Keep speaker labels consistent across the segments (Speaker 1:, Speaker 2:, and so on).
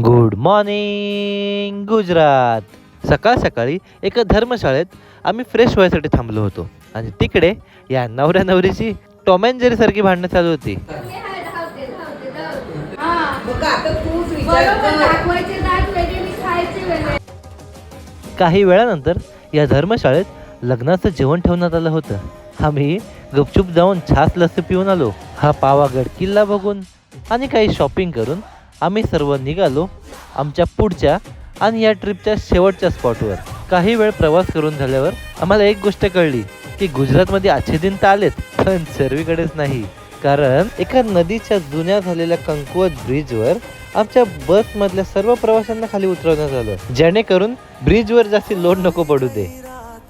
Speaker 1: Good morning Gujarat. सकाळ सकाळी एका धर्मशाळेत आम्ही फ्रेश व्हायसाठी थांबलो होतो आणि तिकडे या नवऱ्या नवरीची टॉम अँड जेरी सारखी भांडणं चालू होती. काही वेळानंतर या धर्मशाळेत लग्नाचं जेवण ठेवण्यात आलं होतं. आम्ही गपचूप जाऊन छास लस्सी पिऊन आलो. हा पावागड किल्ला बघून आणि काही शॉपिंग करून आम्ही सर्व निघालो आमच्या पुढच्या आणि या ट्रिपच्या शेवटच्या स्पॉटवर. काही वेळ प्रवास करून झाल्यावर आम्हाला एक गोष्ट कळली की गुजरातमध्ये अच्छे दिन तर आलेत, पण सर्वीकडेच नाही. कारण एका नदीच्या जुन्या झालेल्या कमकुवत ब्रिजवर आमच्या बसमधल्या सर्व प्रवाशांना खाली उतरवण्यात आलं, जेणेकरून ब्रिजवर जास्त लोड नको पडू दे.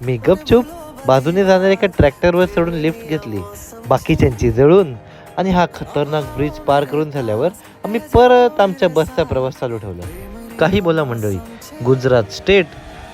Speaker 1: मी गपचूप बाजूने जाणाऱ्या एका ट्रॅक्टरवर चढून लिफ्ट घेतली, बाकीच्यांची जळून. आणि हा खतरनाक ब्रिज पार करून झाल्यावर आम्ही परत आमच्या बसचा प्रवास चालू ठेवला. काही बोला मंडळी, गुजरात स्टेट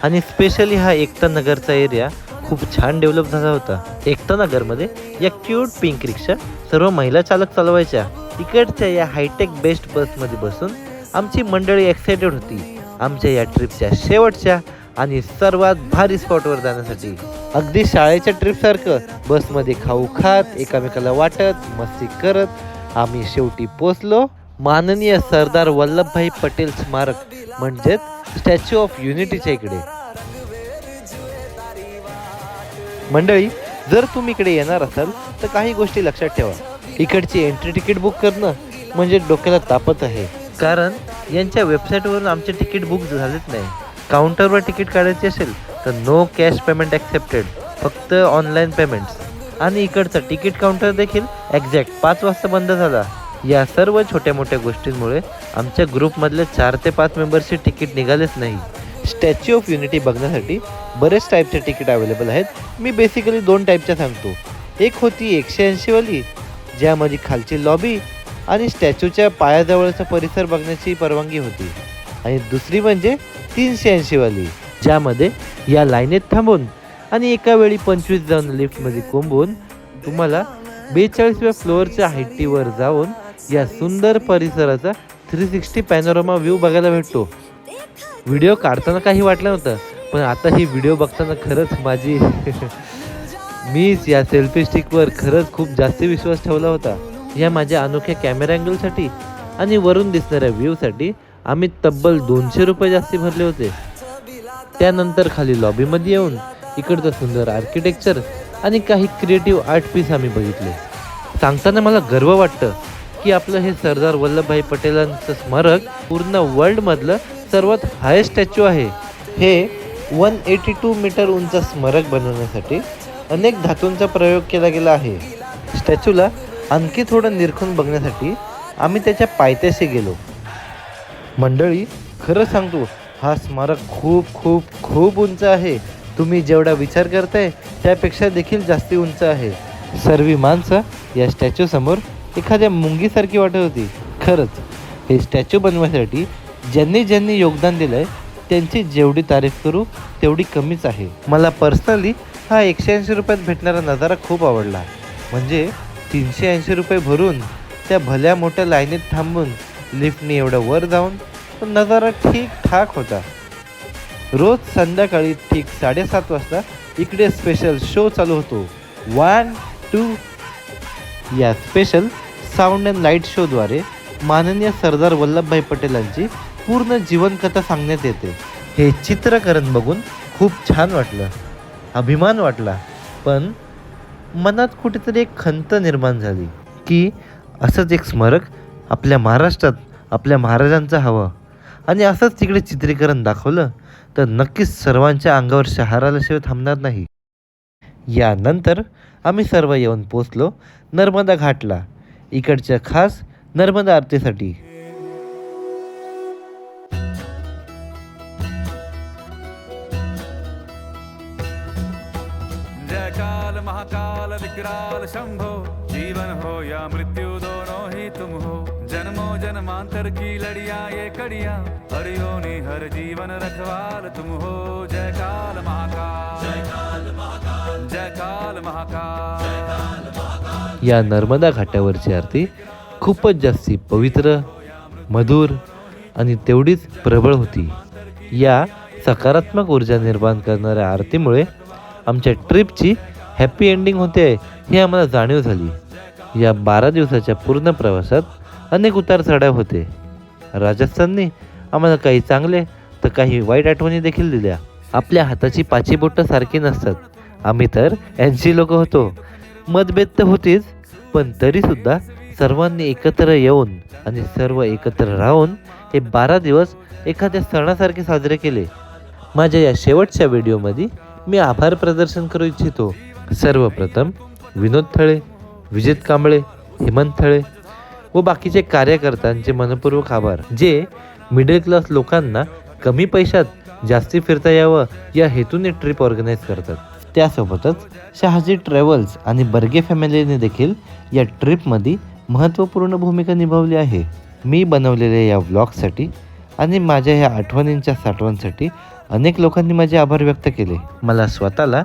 Speaker 1: आणि स्पेशली हा एकता नगरचा एरिया खूप छान डेव्हलप झाला होता. एकता नगरमध्ये या क्यूट पिंक रिक्षा सर्व महिला चालक चालवायच्या. इकडच्या या हायटेक बेस्ट बसमध्ये बसून आमची मंडळी एक्सायटेड होती आमच्या या ट्रिपच्या शेवटच्या आणि सर्वात भारी स्पॉटवर जाण्यासाठी. अगदी शाळेच्या ट्रिपसारखं बसमध्ये खाऊ खात, एकामेकाला वाटत, मस्ती करत आम्ही शेवटी पोचलो माननीय सरदार वल्लभभाई पटेल स्मारक म्हणजेच स्टॅच्यू ऑफ युनिटीच्या इकडे. मंडळी, जर तुम्ही इकडे येणार असाल तर काही गोष्टी लक्षात ठेवा. इकडची एंट्री तिकीट बुक करणं म्हणजे डोक्याला तापत आहे, कारण यांच्या वेबसाईटवरून आमचे तिकीट बुक झालेच नाही. काउंटरवर तिकीट काढायचे असेल तर नो कॅश पेमेंट ॲक्सेप्टेड, फक्त ऑनलाईन पेमेंट्स. आणि इकडचा तिकीट काउंटर देखील एक्झॅक्ट 5 वाजता बंद झाला. या सर्व छोट्या मोठ्या गोष्टींमुळे आमच्या ग्रुपमधले 4 ते 5 मेंबर्सचे तिकीट निघालेच नाही. स्टॅच्यू ऑफ युनिटी बघण्यासाठी बरेच टाईपचे तिकीट अवेलेबल आहेत. मी बेसिकली 2 टाईपच्या सांगतो. एक होती 180 वाली, ज्यामध्ये खालची लॉबी आणि स्टॅच्यूच्या पायाजवळचा परिसर बघण्याची परवानगी होती. आणि दुसरी म्हणजे 380 वाली, ज्यामध्ये या लाईनीत थांबून आणि एका वेळी 25 जाऊन लिफ्टमध्ये कोंबून तुम्हाला 42व्या फ्लोअरच्या हाईटीवर जाऊन या सुंदर परिसराचा 360 पॅनोरामा व्ह्यू बघायला भेटतो. व्हिडिओ काढताना काही वाटलं नव्हतं, पण आता ही व्हिडिओ बघताना खरंच माझी मीच या सेल्फी स्टिकवर खरंच खूप जास्त विश्वास ठेवला होता. या माझ्या अनोख्या कॅमेरा अँगलसाठी आणि वरून दिसणाऱ्या व्ह्यूसाठी आम्ही तब्बल 200 रुपये जास्ती भरले होते. त्यानंतर खाली लॉबीमध्ये येऊन इकडचं सुंदर आर्किटेक्चर आणि काही क्रिएटिव्ह आर्ट पीस आम्ही बघितले. सांगताना मला गर्व वाटतं की आपलं हे सरदार वल्लभभाई पटेलांचं स्मारक पूर्ण वर्ल्डमधलं सर्वात हायेस्ट स्टॅच्यू आहे. हे 182 मीटर उंच स्मारक बनवण्यासाठी अनेक धातूंचा प्रयोग केला गेला आहे. स्टॅच्यूला आणखी थोडं निरखून बघण्यासाठी आम्ही त्याच्या पायथ्याशी गेलो. मंडळी, खरं सांगतो, हा स्मारक खूप खूप खूप उंच आहे. तुम्ही जेवढा विचार करताय त्यापेक्षा देखील जास्ती उंच आहे. सर्व माणसं या स्टॅच्यूसमोर एखाद्या मुंगीसारखी वाटत होती. खरंच हे स्टॅच्यू बनवण्यासाठी ज्यांनी ज्यांनी योगदान दिलं आहे त्यांची जेवढी तारीफ करू तेवढी कमीच आहे. मला पर्सनली हा 180 रुपयात भेटणारा नजारा खूप आवडला. म्हणजे 380 रुपये भरून त्या भल्या मोठ्या लाईनीत थांबून लिफ्टने एवढं वर जाऊन तो नजारा ठीकठाक होता. रोज संध्याकाळी ठीक 7:30 वाजता इकडे स्पेशल शो चालू होतो, 1, 2. या स्पेशल साऊंड अँड लाईट शोद्वारे माननीय सरदार वल्लभभाई पटेलांची पूर्ण जीवनकथा सांगण्यात येते. हे चित्रकरण बघून खूप छान वाटलं, अभिमान वाटला, पण मनात कुठेतरी एक खंत निर्माण झाली की असंच एक स्मारक आपल्या महाराष्ट्रात आपल्या महाराजांचं हवं. आणि असंच तिकडे चित्रीकरण दाखवलं तर नक्कीच सर्वांच्या अंगावर शहार आल्याशिवाय थांबणार नाही. यानंतर आम्ही सर्व येऊन पोचलो नर्मदा घाटला, इकडच्या खास नर्मदा आरतीसाठी.
Speaker 2: जय काल महाकाल विकराल शंभो, जीवन हो या मृत्यु दोनों ही तुम हो. जन्मों जन्मांतर की लड़िया ये कड़िया, हरियों हर जीवन रखवाल तुम हो. जय काल महाकाल, जय काल महाकाल, जय काल महाकाल, जय काल महाकाल.
Speaker 1: या नर्मदा घाटावरची आरती खूपच जास्ती पवित्र, मधुर आणि तेवढीच प्रबळ होती. या सकारात्मक ऊर्जा निर्माण करणाऱ्या आरतीमुळे आमच्या ट्रिपची हॅपी एंडिंग होते हे आम्हाला जाणीव झाली. या 12 दिवसाच्या पूर्ण प्रवासात अनेक उतार चढाव होते. राजस्थानने आम्हाला काही चांगले तर काही वाईट आठवणी देखील दिल्या. आपल्या हाताची पाची बोटं सारखी नसतात. आम्ही तर 80 लोक होतो. मतभेद तर होतीच, पण तरीसुद्धा सर्वांनी एकत्र येऊन आणि सर्व एकत्र राहून हे 12 दिवस एखाद्या सणासारखे साजरे केले. माझ्या या शेवटच्या व्हिडिओमध्ये मी आभार प्रदर्शन करू इच्छितो. सर्वप्रथम विनोद थळे, विजित कांबळे, हेमंत थळे व बाकीचे कार्यकर्त्यांचे मनपूर्वक आभार, जे मिडल क्लास लोकांना कमी पैशात जास्ती फिरता यावं या हेतूने ट्रिप ऑर्गनाईज करतात. त्यासोबतच शहाजी ट्रॅव्हल्स आणि बर्गे फॅमिलीने देखील या ट्रिपमध्ये महत्त्वपूर्ण भूमिका निभावली आहे. मी बनवलेल्या या व्लॉगसाठी आणि माझ्या ह्या आठवणींच्या साठवणसाठी अनेक लोकांनी माझे आभार व्यक्त केले. मला स्वतःला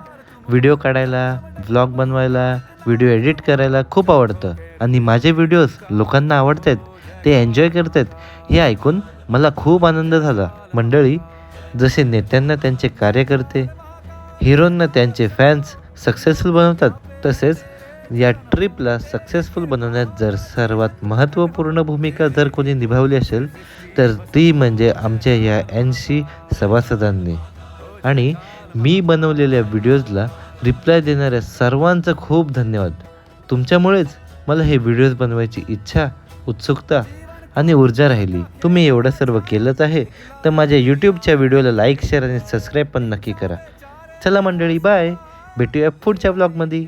Speaker 1: व्हिडिओ काढायला, व्लॉग बनवायला, व्हिडिओ एडिट करायला खूप आवडतं आणि माझे व्हिडिओज लोकांना आवडत आहेत, ते एन्जॉय करत आहेत हे ऐकून मला खूप आनंद झाला. मंडळी, जसे नेत्यांना त्यांचे कार्यकर्ते, हिरोंना त्यांचे फॅन्स सक्सेसफुल बनवतात, तसेच या ट्रिपला सक्सेसफुल बनवण्यात जर सर्वात महत्त्वपूर्ण भूमिका जर कोणी निभावली असेल तर ती म्हणजे आमच्या या 80 सभासदांनी. आणि मी बनवलेल्या व्हिडिओजला रिप्लाय देणाऱ्या सर्वांचं खूप धन्यवाद. तुमच्यामुळेच मला हे व्हिडिओज बनवायची इच्छा, उत्सुकता आणि ऊर्जा राहिली. तुम्ही एवढं सर्व केलंच आहे तर माझ्या यूट्यूबच्या व्हिडिओला लाईक, शेअर आणि सबस्क्राईब पण नक्की करा. चला मंडळी, बाय. भेटूया पुढच्या व्लॉगमध्ये.